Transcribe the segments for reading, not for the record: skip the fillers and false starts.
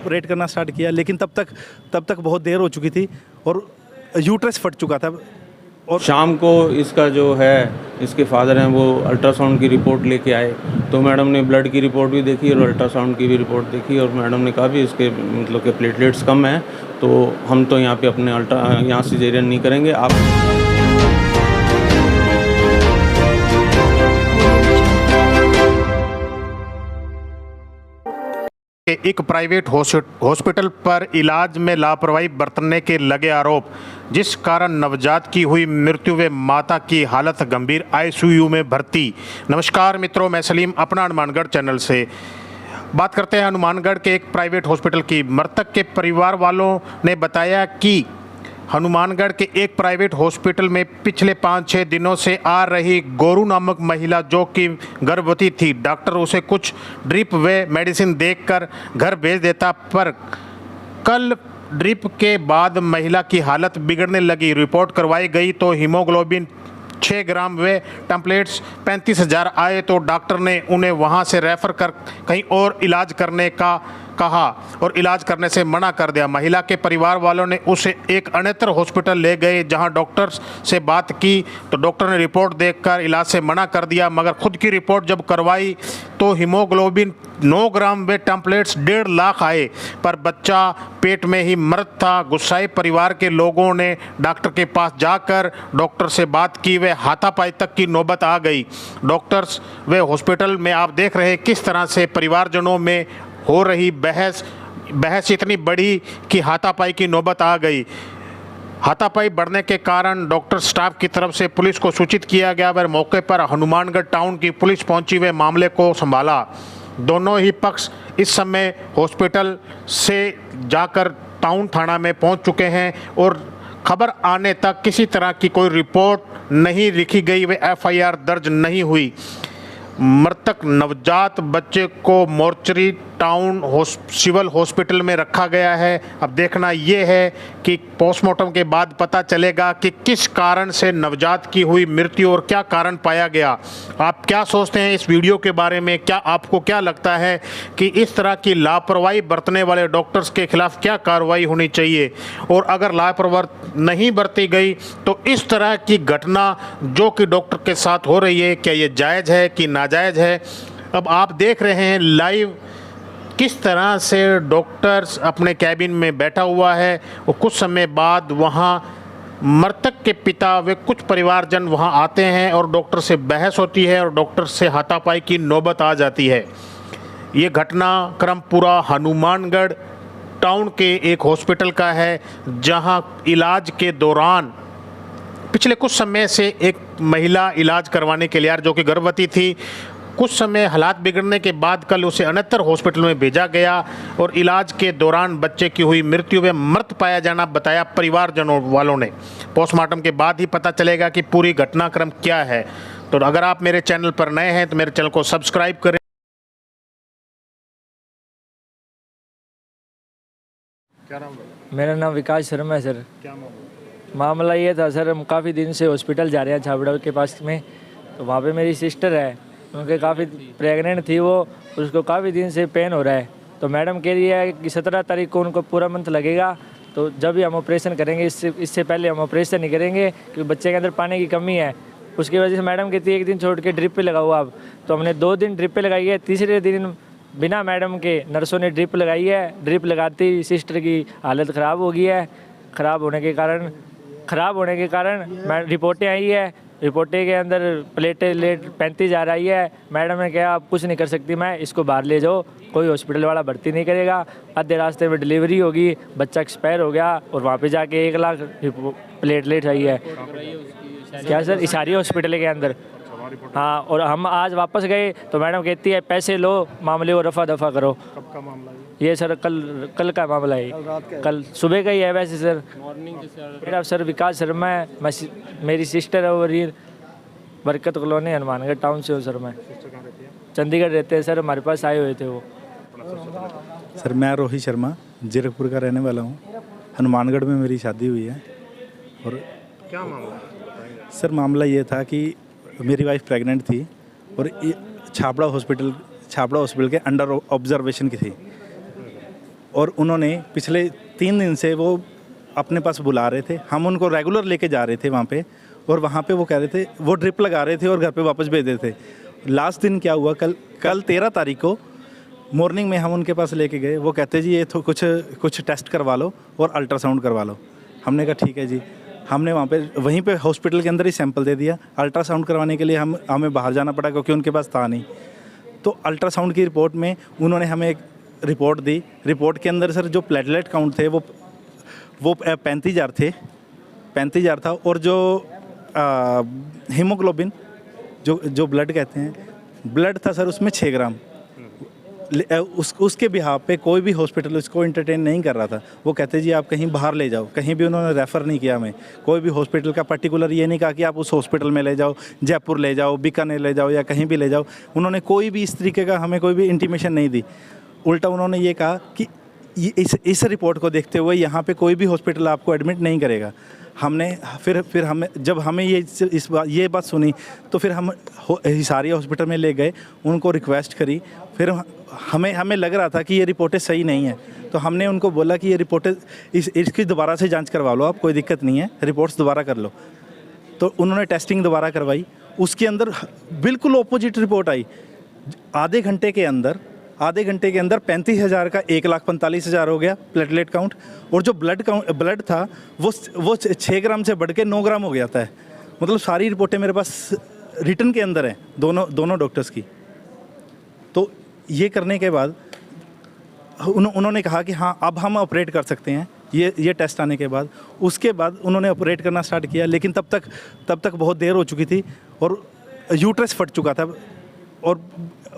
Red करना start किया, लेकिन तब तक बहुत देर हो चुकी थी और यूट्रस फट चुका था। और शाम को इसका जो है, इसके फादर हैं, वो अल्ट्रासाउंड की रिपोर्ट लेके आए, तो मैडम ने ब्लड की रिपोर्ट भी देखी और अल्ट्रासाउंड की भी रिपोर्ट देखी, और मैडम ने कहा भी इसके मतलब के प्लेटलेट्स कम हैं, तो हम तो यहाँ पे अपने यहाँ सिजेरियन नहीं करेंगे। आप एक प्राइवेट हॉस्पिटल पर इलाज में लापरवाही बरतने के लगे आरोप, जिस कारण नवजात की हुई मृत्यु व माता की हालत गंभीर, आईसीयू में भर्ती। नमस्कार मित्रों, मैं सलीम अपना हनुमानगढ़ चैनल से बात करते हैं हनुमानगढ़ के एक प्राइवेट हॉस्पिटल की। मृतक के परिवार वालों ने बताया कि हनुमानगढ़ के एक प्राइवेट हॉस्पिटल में पिछले 5-6 दिनों से आ रही गोरू नामक महिला, जो कि गर्भवती थी, डॉक्टर उसे कुछ ड्रिप व मेडिसिन देकर घर भेज देता, पर कल ड्रिप के बाद महिला की हालत बिगड़ने लगी। रिपोर्ट करवाई गई तो हीमोग्लोबिन 6 ग्राम व टैंपलेट्स 35,000 आए, तो डॉक्टर ने उन्हें वहां से रेफर कर कहीं और इलाज करने का कहा और इलाज करने से मना कर दिया। महिला के परिवार वालों ने उसे एक अन्यत्र हॉस्पिटल ले गए, जहां डॉक्टर से बात की तो डॉक्टर ने रिपोर्ट देखकर इलाज से मना कर दिया, मगर खुद की रिपोर्ट जब करवाई तो हीमोग्लोबिन 9 ग्राम व टैंपलेट्स 1.5 लाख आए, पर बच्चा पेट में ही मृत था। गुस्साए परिवार के लोगों ने डॉक्टर के पास जाकर डॉक्टर से बात की, वे हाथापाई तक की नौबत आ गई। डॉक्टर्स व हॉस्पिटल में आप देख रहे हैं किस तरह से परिवारजनों में हो रही बहस इतनी बड़ी कि हाथापाई की नौबत आ गई। हाथापाई बढ़ने के कारण डॉक्टर स्टाफ की तरफ से पुलिस को सूचित किया गया, वह मौके पर हनुमानगढ़ टाउन की पुलिस पहुंची, वे मामले को संभाला। दोनों ही पक्ष इस समय हॉस्पिटल से जाकर टाउन थाना में पहुंच चुके हैं और खबर आने तक किसी तरह की कोई रिपोर्ट नहीं लिखी गई, व एफआईआर दर्ज नहीं हुई। मृतक नवजात बच्चे को मोर्चरी टाउन सिविल हॉस्पिटल में रखा गया है। अब देखना ये है कि पोस्टमार्टम के बाद पता चलेगा कि किस कारण से नवजात की हुई मृत्यु और क्या कारण पाया गया। आप क्या सोचते हैं इस वीडियो के बारे में? क्या आपको क्या लगता है कि इस तरह की लापरवाही बरतने वाले डॉक्टर्स के खिलाफ क्या कार्रवाई होनी चाहिए, और अगर लापरवाही नहीं बरती गई तो इस तरह की घटना जो कि डॉक्टर के साथ हो रही है, क्या ये जायज़ है कि नाजायज़ है? अब आप देख रहे हैं लाइव किस तरह से डॉक्टर्स अपने कैबिन में बैठा हुआ है और कुछ समय बाद वहाँ मृतक के पिता व कुछ परिवारजन वहाँ आते हैं और डॉक्टर से बहस होती है और डॉक्टर से हाथापाई की नौबत आ जाती है। ये घटनाक्रम पूरा हनुमानगढ़ टाउन के एक हॉस्पिटल का है, जहाँ इलाज के दौरान पिछले कुछ समय से एक महिला इलाज करवाने के लिए जो कि गर्भवती थी, कुछ समय हालात बिगड़ने के बाद कल उसे अन्यत्र हॉस्पिटल में भेजा गया और इलाज के दौरान बच्चे की हुई मृत्यु व मृत पाया जाना बताया परिवारजनों वालों ने। पोस्टमार्टम के बाद ही पता चलेगा कि पूरी घटनाक्रम क्या है। तो अगर आप मेरे चैनल पर नए हैं तो मेरे चैनल को सब्सक्राइब करें। क्या नाम है? मेरा नाम विकास शर्मा है सर। क्या मामला ये था सर, हम काफ़ी दिन से हॉस्पिटल जा रहे हैं छाबड़ा के पास में, तो वहाँ पे मेरी सिस्टर है, उनके काफ़ी प्रेग्नेंट थी वो, उसको काफ़ी दिन से पेन हो रहा है। तो मैडम कह रही है कि 17 तारीख को उनको पूरा मंथ लगेगा, तो जब भी हम ऑपरेशन करेंगे, इससे पहले हम ऑपरेशन नहीं करेंगे क्योंकि बच्चे के अंदर पानी की कमी है। उसकी वजह से मैडम कहती है एक दिन छोड़ के ड्रिप पे लगाओ आप। तो हमने 2 दिन ड्रिप पे लगाई है, तीसरे दिन बिना मैडम के नर्सों ने ड्रिप लगाई है। ड्रिप लगाते ही सिस्टर की हालत ख़राब हो गई है। ख़राब होने के कारण रिपोर्टें आई है, रिपोर्टें के अंदर प्लेटलेट 35,000 आई है। मैडम ने कहा आप कुछ नहीं कर सकती, मैं इसको बाहर ले जाओ, कोई हॉस्पिटल वाला भर्ती नहीं करेगा। आधे रास्ते में डिलीवरी होगी, बच्चा एक्सपायर हो गया और वहाँ पे जाके 1 लाख प्लेटलेट आई है। क्या सर? इशारी हॉस्पिटल के अंदर। हाँ, और हम आज वापस गए तो मैडम कहती है पैसे लो, मामले को रफा दफा करो। कब का मामला है ये सर? कल का मामला है, कल सुबह का ही है वैसे सर। मेरा सर विकास शर्मा है, मेरी सिस्टर है और ये बरकत कॉलोनी हनुमानगढ़ टाउन से हूँ सर। मैं चंडीगढ़ रहते हैं सर, हमारे पास आए हुए थे वो। सर मैं रोहित शर्मा जीरकपुर का रहने वाला हूँ। हनुमानगढ़ में मेरी शादी हुई है। और क्या मामला? सर मामला ये था कि मेरी वाइफ प्रेग्नेंट थी और छाबड़ा हॉस्पिटल के अंडर ऑब्जर्वेशन की थी। और उन्होंने पिछले 3 दिन से वो अपने पास बुला रहे थे, हम उनको रेगुलर लेके जा रहे थे वहाँ पे, और वहाँ पे वो कह रहे थे वो ड्रिप लगा रहे थे और घर पे वापस भेज रहे थे। लास्ट दिन क्या हुआ, कल 13 तारीख को मॉर्निंग में हम उनके पास लेके गए, वो कहते जी ये तो कुछ टेस्ट करवा लो और अल्ट्रासाउंड करवा लो। हमने कहा ठीक है जी। हमने वहाँ पे वहीं पे हॉस्पिटल के अंदर ही सैंपल दे दिया। अल्ट्रासाउंड करवाने के लिए हमें बाहर जाना पड़ा क्योंकि उनके पास था नहीं। तो अल्ट्रासाउंड की रिपोर्ट में उन्होंने हमें एक रिपोर्ट दी। रिपोर्ट के अंदर सर जो प्लेटलेट काउंट थे वो 35,000 थे, 35,000 था, और जो हीमोग्लोबिन जो ब्लड कहते हैं, ब्लड था सर उसमें 6 ग्राम। उसके बिहाफ पे कोई भी हॉस्पिटल उसको एंटरटेन नहीं कर रहा था। वो कहते जी आप कहीं बाहर ले जाओ, कहीं भी उन्होंने रेफ़र नहीं किया हमें। कोई भी हॉस्पिटल का पर्टिकुलर ये नहीं कहा कि आप उस हॉस्पिटल में ले जाओ, जयपुर ले जाओ, बीकानेर ले जाओ या कहीं भी ले जाओ। उन्होंने कोई भी इस तरीके का हमें कोई भी इंटीमेशन नहीं दी। उल्टा उन्होंने ये कहा कि इस रिपोर्ट को देखते हुए यहाँ पे कोई भी हॉस्पिटल आपको एडमिट नहीं करेगा। हमने फिर हमें जब हमें ये बात सुनी तो फिर हम हिसारिया हॉस्पिटल में ले गए, उनको रिक्वेस्ट करी। फिर हमें लग रहा था कि ये रिपोर्टें सही नहीं है, तो हमने उनको बोला कि ये रिपोर्टें इसकी दोबारा से जांच करवा लो आप, कोई दिक्कत नहीं है, रिपोर्ट्स दोबारा कर लो। तो उन्होंने टेस्टिंग दोबारा करवाई, उसके अंदर बिल्कुल ऑपोजिट रिपोर्ट आई। आधे घंटे के अंदर 35,000 का 1,45,000 हो गया प्लेटलेट काउंट, और जो ब्लड था वो 6 ग्राम से बढ़ के 9 ग्राम हो गया था। मतलब सारी रिपोर्टें मेरे पास रिटन के अंदर हैं दोनों डॉक्टर्स की। तो ये करने के बाद उन्होंने कहा कि हाँ अब हम ऑपरेट कर सकते हैं, ये टेस्ट आने के बाद। उसके बाद उन्होंने ऑपरेट करना स्टार्ट किया, लेकिन तब तक बहुत देर हो चुकी थी और यूट्रस फट चुका था और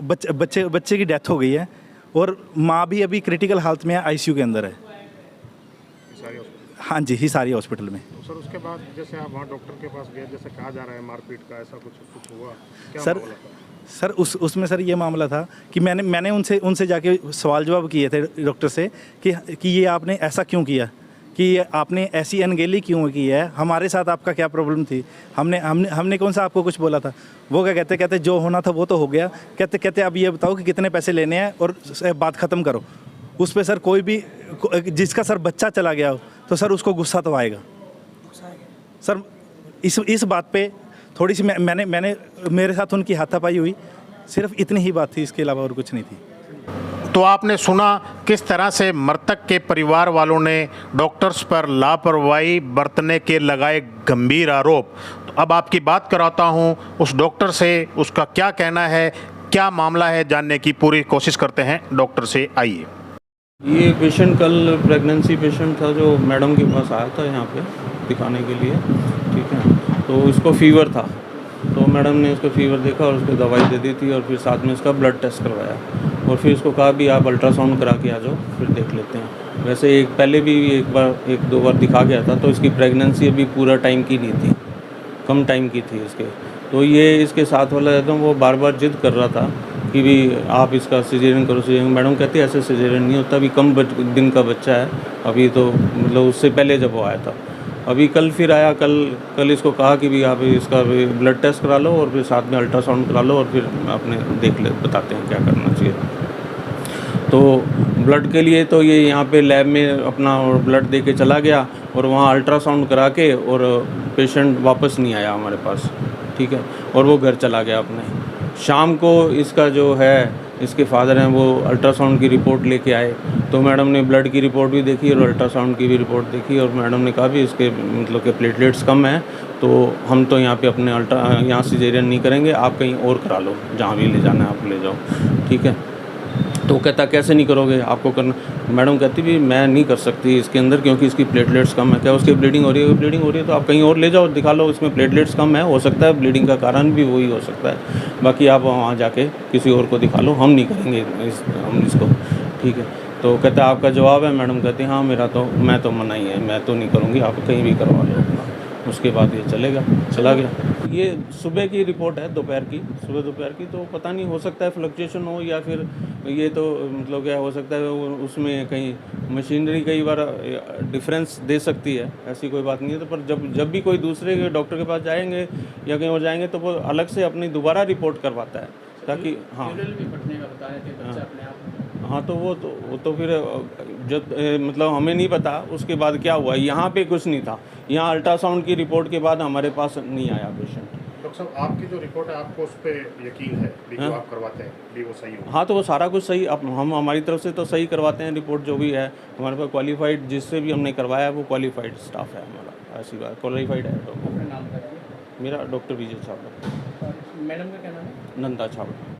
बच्चे की डेथ हो गई है, और माँ भी अभी क्रिटिकल हालत में है, आईसीयू के अंदर है। हाँ जी, हिसारी हॉस्पिटल में। तो सर उसके बाद जैसे आप वहाँ डॉक्टर के पास गए, जैसे कहा जा रहा है मारपीट का, ऐसा कुछ हुआ क्या? सर उसमें सर ये मामला था कि मैंने उनसे जाके सवाल जवाब किए थे डॉक्टर से कि ये आपने ऐसा क्यों किया, कि आपने ऐसी अनगेली क्यों की है, हमारे साथ आपका क्या प्रॉब्लम थी, हमने कौन सा आपको कुछ बोला था। वो क्या कहते जो होना था वो तो हो गया, कहते अब ये बताओ कि कितने पैसे लेने हैं और बात ख़त्म करो। उस पर सर कोई भी जिसका सर बच्चा चला गया हो तो सर उसको गुस्सा तो आएगा। सर इस बात पे थोड़ी सी मैंने मेरे साथ उनकी हाथापाई हुई, सिर्फ इतनी ही बात थी, इसके अलावा और कुछ नहीं थी। तो आपने सुना किस तरह से मृतक के परिवार वालों ने डॉक्टर्स पर लापरवाही बरतने के लगाए गंभीर आरोप। तो अब आपकी बात कराता हूं उस डॉक्टर से, उसका क्या कहना है, क्या मामला है, जानने की पूरी कोशिश करते हैं डॉक्टर से। आइए। ये पेशेंट कल प्रेगनेंसी पेशेंट था जो मैडम के पास आया था यहाँ पे दिखाने के लिए, ठीक है। तो इसको फीवर था, तो मैडम ने उसको फीवर देखा और उसको दवाई दे दी थी, और फिर साथ में इसका ब्लड टेस्ट करवाया, और फिर इसको कहा भी आप अल्ट्रासाउंड करा के आ जाओ, फिर देख लेते हैं। वैसे पहले भी एक दो बार दिखा गया था, तो इसकी प्रेगनेंसी अभी पूरा टाइम की नहीं थी, कम टाइम की थी इसके। तो ये इसके साथ वाला एकदम वो बार बार जिद कर रहा था कि भी आप इसका सिजेरियन करो, सिजेरियन। मैडम कहती है ऐसे सिजेरियन नहीं होता, अभी कम दिन का बच्चा है, अभी तो मतलब उससे पहले जब वो आया था। अभी कल फिर आया, कल इसको कहा कि भी आप इसका ब्लड टेस्ट करा लो और फिर साथ में अल्ट्रासाउंड करा लो, और फिर आपने बताते हैं क्या करना चाहिए। तो ब्लड के लिए तो ये यहाँ पे लैब में अपना ब्लड दे के चला गया, और वहाँ अल्ट्रासाउंड करा के, और पेशेंट वापस नहीं आया हमारे पास, ठीक है, और वो घर चला गया अपने। शाम को इसका जो है, इसके फादर हैं, वो अल्ट्रासाउंड की रिपोर्ट लेके आए, तो मैडम ने ब्लड की रिपोर्ट भी देखी और अल्ट्रासाउंड की भी रिपोर्ट देखी, और मैडम ने कहा भी इसके मतलब के प्लेटलेट्स कम हैं, तो हम तो यहाँ पे अपने यहाँ सिजेरियन नहीं करेंगे, आप कहीं और करा लो, जहाँ भी ले जाना है आप ले जाओ, ठीक है। तो कहता कैसे नहीं करोगे, आपको करना। मैडम कहती भी मैं नहीं कर सकती इसके अंदर, क्योंकि इसकी प्लेटलेट्स कम है। क्या उसकी ब्लीडिंग हो रही है? ब्लीडिंग हो रही है तो आप कहीं और ले जाओ, दिखा लो, इसमें प्लेटलेट्स कम है, हो सकता है ब्लीडिंग का कारण भी वही हो सकता है, बाकी आप वहाँ जाके किसी और को दिखा लो, हम नहीं करेंगे हम इसको, ठीक है। तो कहता आपका जवाब है? मैडम कहती हाँ मैं तो मना ही है, मैं तो नहीं करूँगी, आप कहीं भी करवा लो अपना। उसके बाद ये चला गया। ये सुबह की रिपोर्ट है, दोपहर की, तो पता नहीं, हो सकता है फ्लक्चुएशन हो, या फिर ये तो मतलब क्या हो सकता है उसमें कहीं मशीनरी कई बार डिफरेंस दे सकती है, ऐसी कोई बात नहीं है। तो पर जब भी कोई दूसरे डॉक्टर के पास जाएंगे या कहीं और जाएंगे तो वो अलग से अपनी दोबारा रिपोर्ट करवाता है, ताकि हाँ हाँ तो वो तो फिर जब मतलब हमें नहीं पता उसके बाद क्या हुआ। यहाँ पे कुछ नहीं था, यहाँ अल्ट्रासाउंड की रिपोर्ट के बाद हमारे पास नहीं आया पेशेंट। डॉक्टर साहब, आपकी जो रिपोर्ट है आपको उस पर यकीन है भी जो आप करवाते हैं भी वो सही हो? हाँ तो वो सारा कुछ सही, अब हम हमारी तरफ से तो सही करवाते हैं रिपोर्ट जो भी है। हमारे पास क्वालिफाइड जिससे भी हमने करवाया वो क्वालिफाइड स्टाफ है हमारा, ऐसी बात क्वालिफाइड है डॉक्टर। अपना नाम बताइए। मेरा डॉक्टर विजय छावड़ा, मैडम का क्या नाम है? नंदा छावड़ा।